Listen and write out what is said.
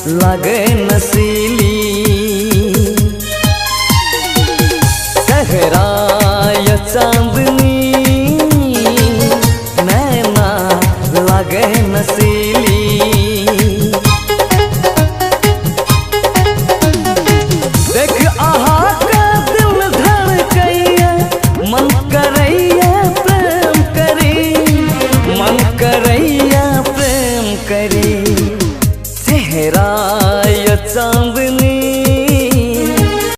लागे नसीली। कहराय चांदनी नैना लागे नसीली। देख आहा का दिल धड़कैया, मन करैया प्रेम करी, मन करैया प्रेम करी। चेहराय चांदनी